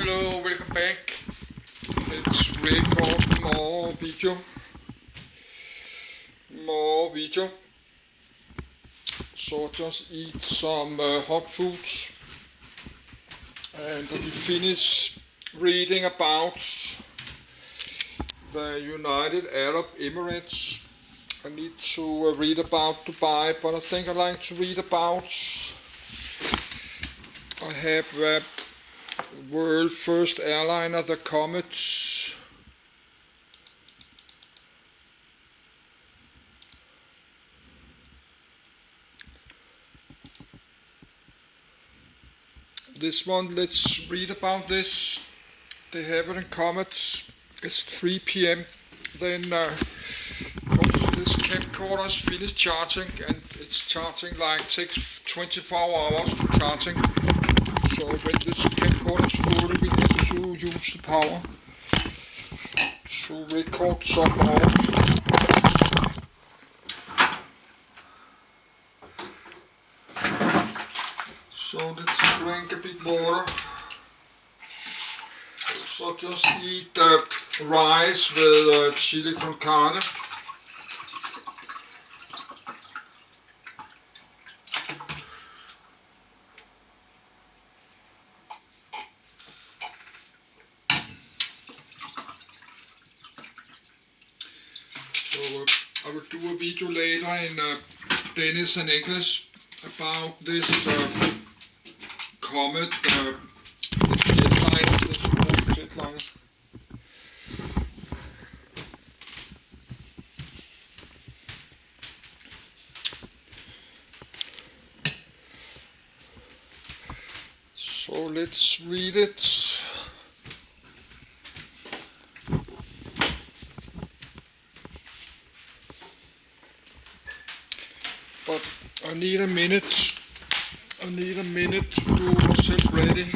Hello, welcome back. Let's record more video. So just eat some hot foods and we finish reading about the United Arab Emirates. I need to read about Dubai, but I think I like to read about I have the world first airliner, the Comet. This one, let's read about this. They have it in Comet. It's 3 p.m. Then this camcorder is finished charging, and it's charging like takes 24 hours for charging. So when this camcorder is full, we have to use the power to record some more. So let's drink a bit water. So just eat rice with chili con carne. So I will do a video later in Danish and English about this Comet, this jetliner, this small jetliner. So let's read it. But I need a minute. I need a minute to do myself ready.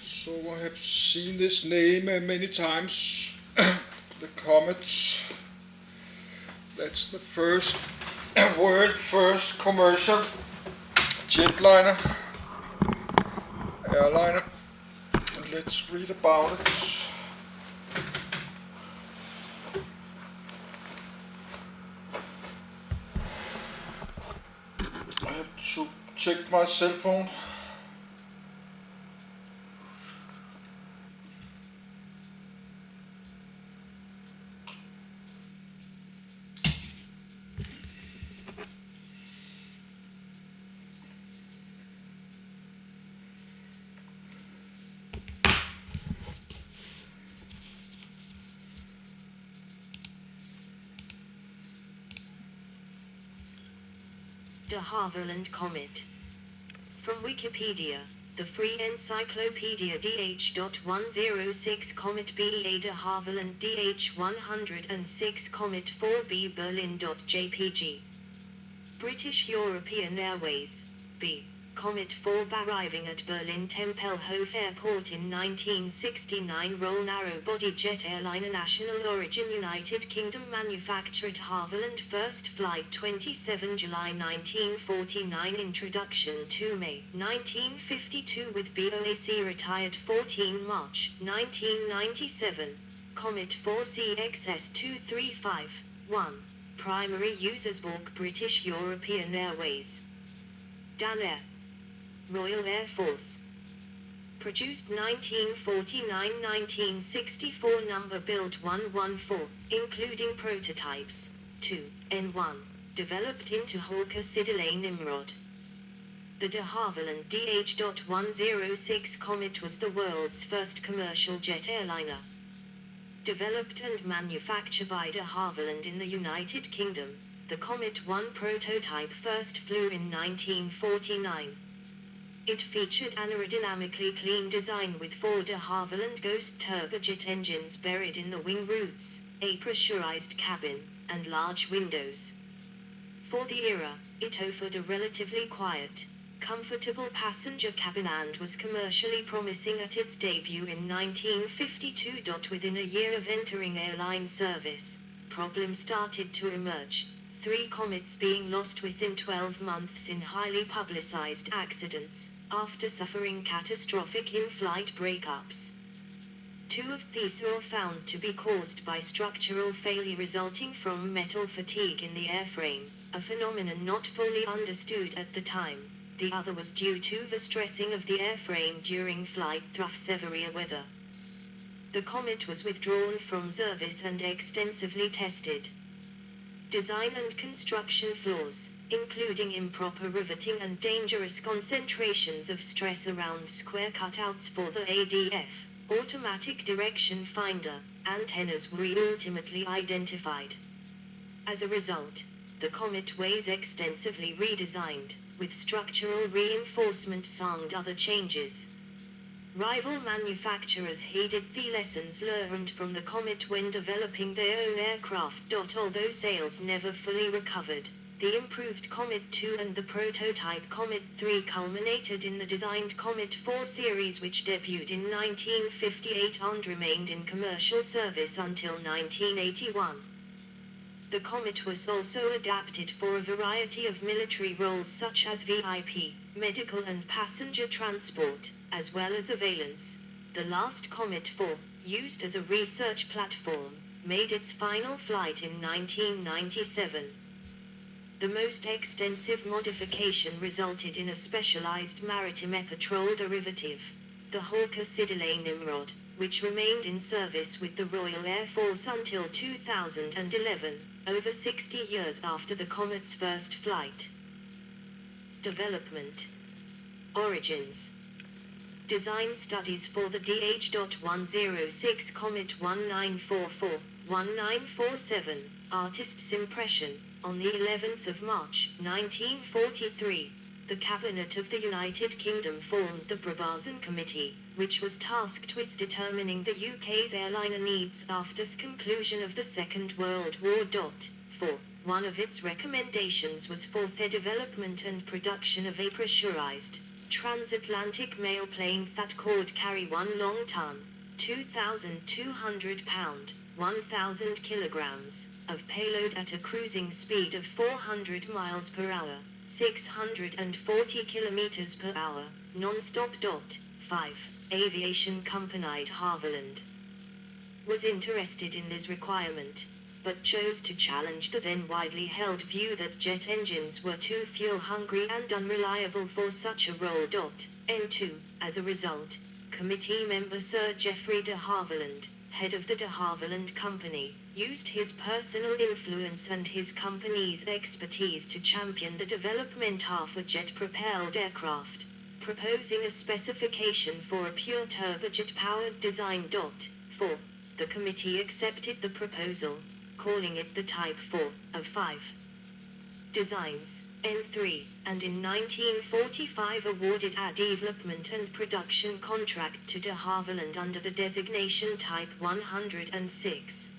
So I have seen this name many times. The Comet. That's the first world first commercial jetliner, airliner. And let's read about it. I have to check my cell phone. De Havilland Comet. From Wikipedia, the free encyclopedia DH.106 Comet BEA de Havilland DH106 Comet 4B Berlin.jpg. British European Airways, B. Comet 4 arriving at Berlin Tempelhof Airport in 1969. Roll narrow-body jet airliner, national origin United Kingdom, manufactured Havilland, first flight 27 July 1949, introduction 2 May 1952 with BOAC, retired 14 March 1997. Comet 4 CXS 235-1. Primary users Borg, British European Airways. Dan Air, Royal Air Force. Produced 1949-1964, number built 114, including prototypes. 2, N1, developed into Hawker Siddeley Nimrod. The de Havilland DH.106 Comet was the world's first commercial jet airliner. Developed and manufactured by de Havilland in the United Kingdom, the Comet 1 prototype first flew in 1949. It featured an aerodynamically clean design with 4 de Havilland Ghost turbojet engines buried in the wing roots, a pressurized cabin, and large windows. For the era, it offered a relatively quiet, comfortable passenger cabin and was commercially promising at its debut in 1952. Within a year of entering airline service, problems started to emerge, 3 Comets being lost within 12 months in highly publicized accidents, after suffering catastrophic in-flight breakups. 2 of these were found to be caused by structural failure resulting from metal fatigue in the airframe, a phenomenon not fully understood at the time. The other was due to the stressing of the airframe during flight through severe weather. The Comet was withdrawn from service and extensively tested. Design and construction flaws, including improper riveting and dangerous concentrations of stress around square cutouts for the ADF, automatic direction finder, antennas were ultimately identified. As a result, the Comet was extensively redesigned, with structural reinforcements and other changes. Rival manufacturers heeded the lessons learned from the Comet when developing their own aircraft. Although sales never fully recovered, the improved Comet 2 and the prototype Comet 3 culminated in the designed Comet 4 series, which debuted in 1958 and remained in commercial service until 1981. The Comet was also adapted for a variety of military roles such as VIP, medical and passenger transport, as well as surveillance. The last Comet 4, used as a research platform, made its final flight in 1997. The most extensive modification resulted in a specialized maritime patrol derivative, the Hawker Siddeley Nimrod, which remained in service with the Royal Air Force until 2011, over 60 years after the Comet's first flight. Development. Origins. Design studies for the DH.106 Comet 1944-1947, artist's impression, on the 11th of March, 1943. The Cabinet of the United Kingdom formed the Brabazon Committee, which was tasked with determining the UK's airliner needs after the conclusion of the Second World War. 4. One of its recommendations was for the development and production of a pressurized, transatlantic mailplane that could carry 1 long ton, 2,200 pound, 1,000 kilograms, of payload at a cruising speed of 400 miles per hour, 640 kilometers per hour, non-stop. 5. Aviation company Havilland was interested in this requirement, but chose to challenge the then widely held view that jet engines were too fuel-hungry and unreliable for such a role. N2. As a result, committee member Sir Geoffrey de Havilland, head of the de Havilland Company, used his personal influence and his company's expertise to champion the development of a jet-propelled aircraft, proposing a specification for a pure turbojet-powered design. 4. The committee accepted the proposal, calling it the Type 4, of 5 designs, N3, and in 1945 awarded a development and production contract to de Havilland under the designation Type 106.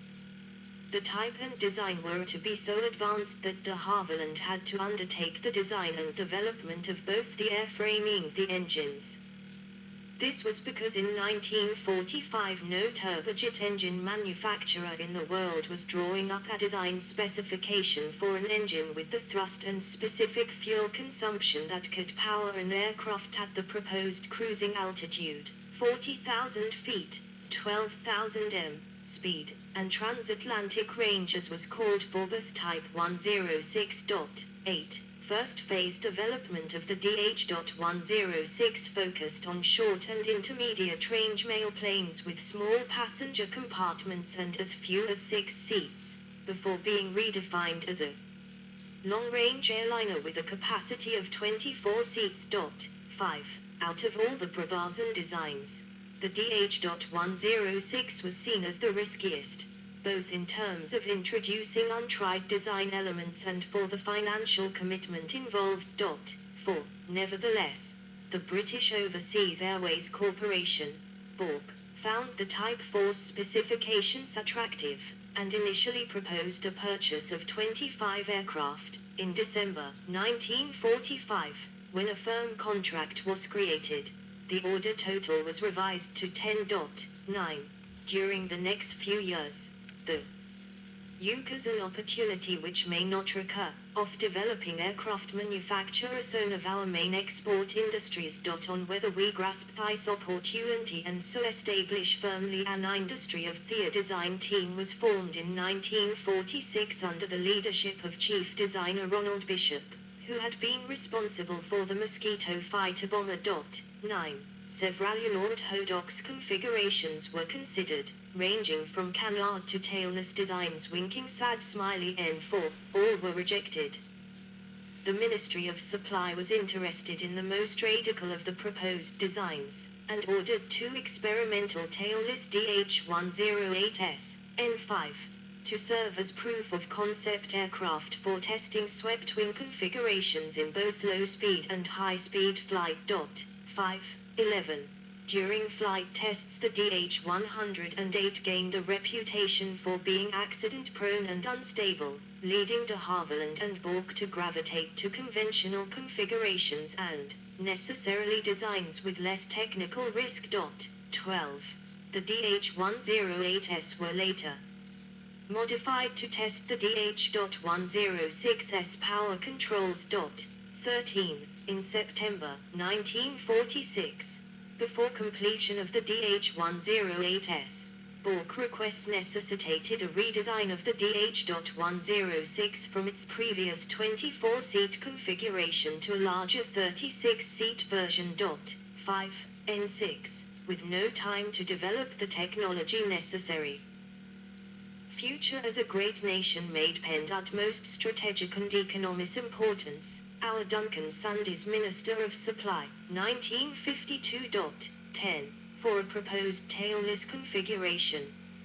The type and design were to be so advanced that de Havilland had to undertake the design and development of both the airframe and the engines. This was because in 1945 no turbojet engine manufacturer in the world was drawing up a design specification for an engine with the thrust and specific fuel consumption that could power an aircraft at the proposed cruising altitude, 40,000 feet, 12,000 m, speed, and transatlantic range as was called for both Type 106.8. First phase development of the DH.106 focused on short and intermediate range mailplanes with small passenger compartments and as few as 6 seats, before being redefined as a long-range airliner with a capacity of 24 seats. 5. Out of all the Brabazon designs, the DH.106 was seen as the riskiest, both in terms of introducing untried design elements and for the financial commitment involved. 4. Nevertheless, the British Overseas Airways Corporation, BORC, found the Type 4's specifications attractive, and initially proposed a purchase of 25 aircraft, In December 1945, when a firm contract was created, the order total was revised to 10.9. During the next few years, the UCA's an opportunity which may not recur, of developing aircraft manufacture as one of our main export industries. On whether we grasp this opportunity and so establish firmly an industry of the design team was formed in 1946 under the leadership of Chief Designer Ronald Bishop, who had been responsible for the Mosquito fighter bomber. 9. Several unorthodox configurations were considered, ranging from canard to tailless designs winking sad smiley N4, all were rejected. The Ministry of Supply was interested in the most radical of the proposed designs, and ordered 2 experimental tailless DH-108S, N5, to serve as proof of concept aircraft for testing swept-wing configurations in both low-speed and high-speed flight. 5. 11. During flight tests the DH-108 gained a reputation for being accident-prone and unstable, leading de Havilland and Bork to gravitate to conventional configurations and, necessarily, designs with less technical risk. 12. The DH-108S were later modified to test the DH.106S power controls. 13. In September 1946, before completion of the DH-108S, Bork requests necessitated a redesign of the DH.106 from its previous 24-seat configuration to a larger 36-seat version. 5. N6, with no time to develop the technology necessary. Future as a great nation made Penn utmost strategic and economic importance. Our Duncan Sunday's Minister of Supply, 1952. 10. For a proposed tailless configuration,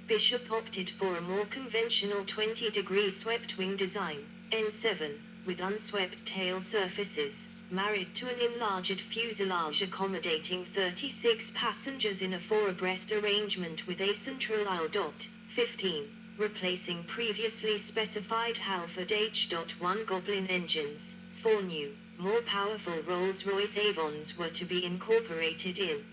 Bishop opted for a more conventional 20-degree swept-wing design, N7, with unswept tail surfaces, married to an enlarged fuselage accommodating 36 passengers in a 4-abreast arrangement with a central aisle. 15. Replacing previously specified Halford H.1 Goblin engines. 4 new, more powerful Rolls-Royce Avons were to be incorporated in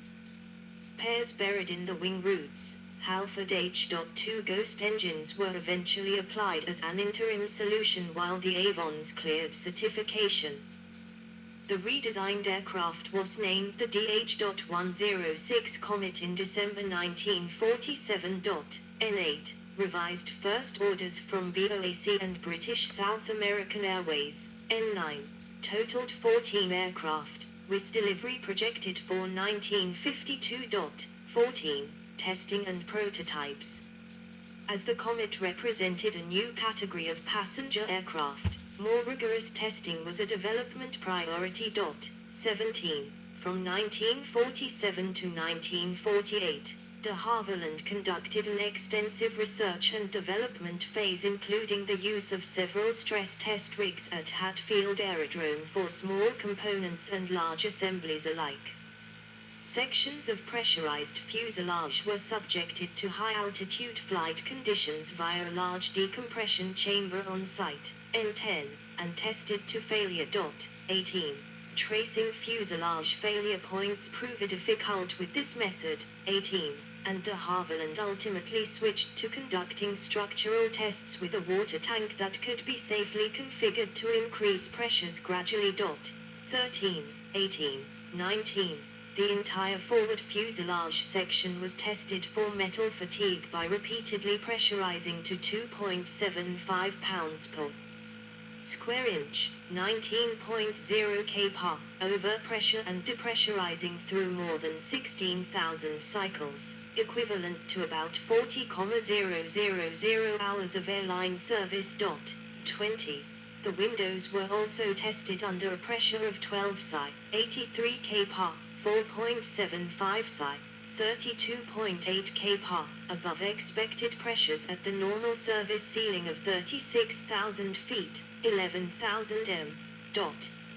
pairs buried in the wing roots. Halford H.2 Ghost engines were eventually applied as an interim solution while the Avons cleared certification. The redesigned aircraft was named the DH.106 Comet in December 1947. N8, revised first orders from BOAC and British South American Airways. N9, totaled 14 aircraft, with delivery projected for 1952. 14. Testing and prototypes. As the Comet represented a new category of passenger aircraft, more rigorous testing was a development priority. 17. From 1947 to 1948. De Havilland conducted an extensive research and development phase including the use of several stress test rigs at Hatfield Aerodrome for small components and large assemblies alike. Sections of pressurized fuselage were subjected to high-altitude flight conditions via a large decompression chamber on site, N10, and tested to failure. 18. Tracing fuselage failure points proved difficult with this method, 18. And de Havilland ultimately switched to conducting structural tests with a water tank that could be safely configured to increase pressures gradually. 13, 18, 19. The entire forward fuselage section was tested for metal fatigue by repeatedly pressurizing to 2.75 pounds per square inch, 19.0 kPa, overpressure and depressurizing through more than 16,000 cycles, equivalent to about 40,000 hours of airline service. 20. The windows were also tested under a pressure of 12 psi, 83 kPa, 4.75 psi, 32.8 kPa, above expected pressures at the normal service ceiling of 36,000 feet, 11,000 m.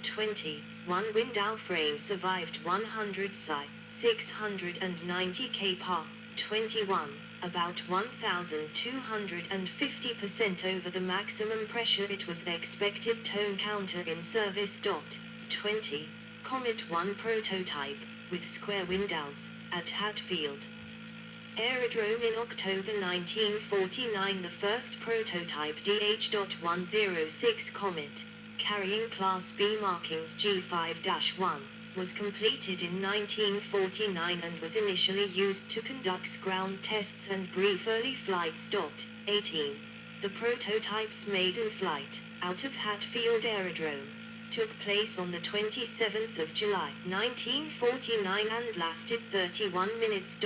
20. One window frame survived 100 psi, 690 kPa. 21. about 1,250% over the maximum pressure it was expected to encounter in service. 20. Comet 1 prototype, with square windows, at Hatfield Aerodrome in October 1949. The first prototype DH.106 Comet, carrying Class B markings G5-1, was completed in 1949 and was initially used to conduct ground tests and brief early flights. 18. The prototype's maiden flight, out of Hatfield Aerodrome, took place on the 27th of July 1949 and lasted 31 minutes.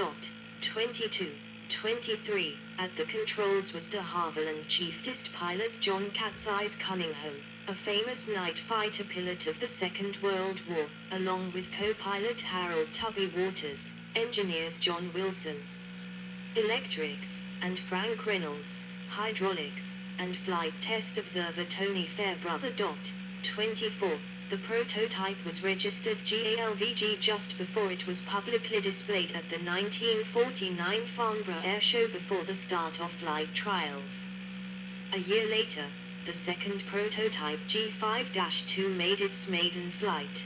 22. 23. At the controls was de Havilland Chief Test Pilot John Cat's Eyes Cunningham, a famous night fighter pilot of the Second World War, along with co-pilot Harold Tubby Waters, engineers John Wilson, electrics, and Frank Reynolds, hydraulics, and flight test observer Tony Fairbrother. 24. The prototype was registered GALVG just before it was publicly displayed at the 1949 Farnborough Air Show before the start of flight trials. A year later, the second prototype G5-2 made its maiden flight.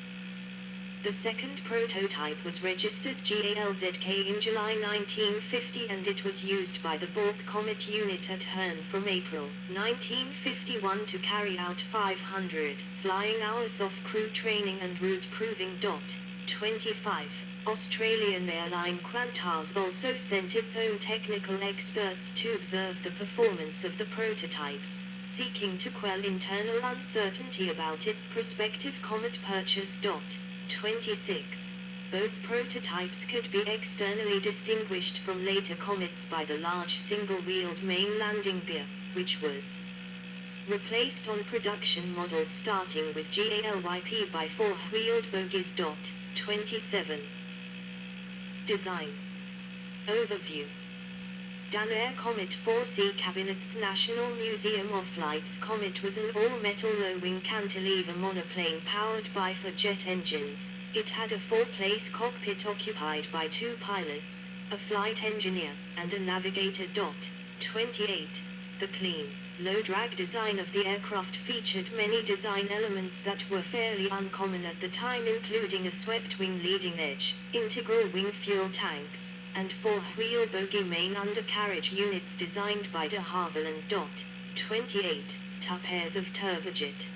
The second prototype was registered GALZK in July 1950 and it was used by the Bork Comet unit at Herne from April 1951 to carry out 500 flying hours of crew training and route proving. 25. Australian airline Qantas also sent its own technical experts to observe the performance of the prototypes, seeking to quell internal uncertainty about its prospective Comet purchase. 26. Both prototypes could be externally distinguished from later Comets by the large single-wheeled main landing gear, which was replaced on production models starting with GALYP by four-wheeled bogies. 27. Design Overview. Danair Comet 4C Cabinet. National Museum of Flight. Comet was an all-metal low-wing cantilever monoplane powered by four jet engines. It had a four-place cockpit occupied by two pilots, a flight engineer, and a navigator. 28. The clean, low-drag design of the aircraft featured many design elements that were fairly uncommon at the time, including a swept-wing leading edge, integral wing fuel tanks, and four-wheel bogie main undercarriage units designed by de Havilland. 28. Two pairs of turbojet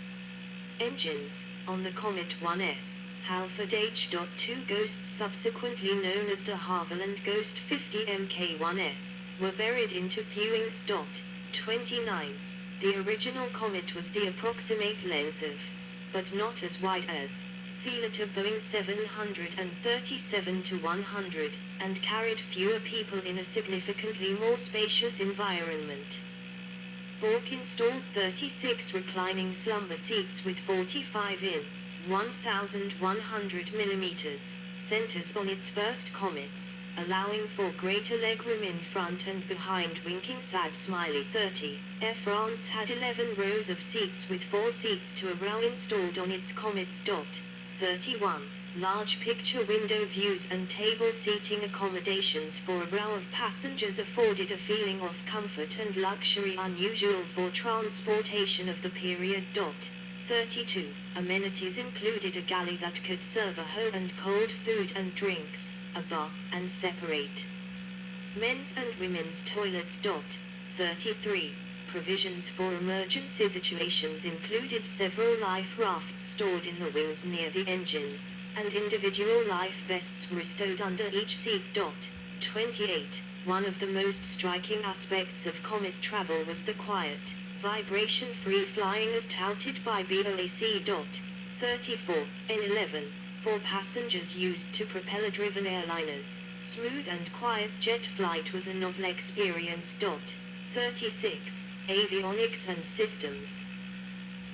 engines, on the Comet 1S, Halford H.2 Ghosts, subsequently known as de Havilland Ghost 50 Mk1S, were buried into fewings. 29. The original Comet was the approximate length of, but not as wide as, Theatre Boeing 737-100, and carried fewer people in a significantly more spacious environment. Bork installed 36 reclining slumber seats with 45 in 1,100 mm centers on its first Comets, allowing for greater legroom in front and behind. Winking sad smiley 30. Air France had 11 rows of seats with 4 seats to a row installed on its Comets. 31. Large picture window views and table seating accommodations for a row of passengers afforded a feeling of comfort and luxury unusual for transportation of the period. 32. Amenities included a galley that could serve a hot and cold food and drinks, a bar, and separate men's and women's toilets. 33. Provisions for emergency situations included several life rafts stored in the wings near the engines, and individual life vests were stowed under each seat. 28. One of the most striking aspects of Comet travel was the quiet, vibration-free flying as touted by BOAC. 34. N11. For passengers used to propeller-driven airliners, smooth and quiet jet flight was a novel experience. 36. Avionics and systems.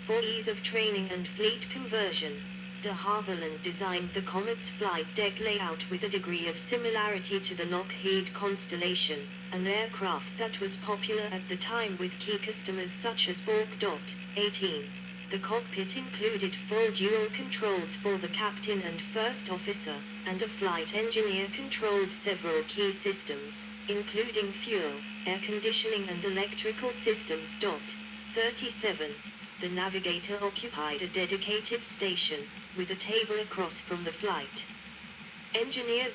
For ease of training and fleet conversion, de Havilland designed the Comet's flight deck layout with a degree of similarity to the Lockheed Constellation, an aircraft that was popular at the time with key customers such as Bork. 18. The cockpit included 4 dual controls for the captain and first officer, and a flight engineer controlled several key systems, including fuel, air conditioning and electrical systems. 37. The navigator occupied a dedicated station, with a table across from the flight engineer.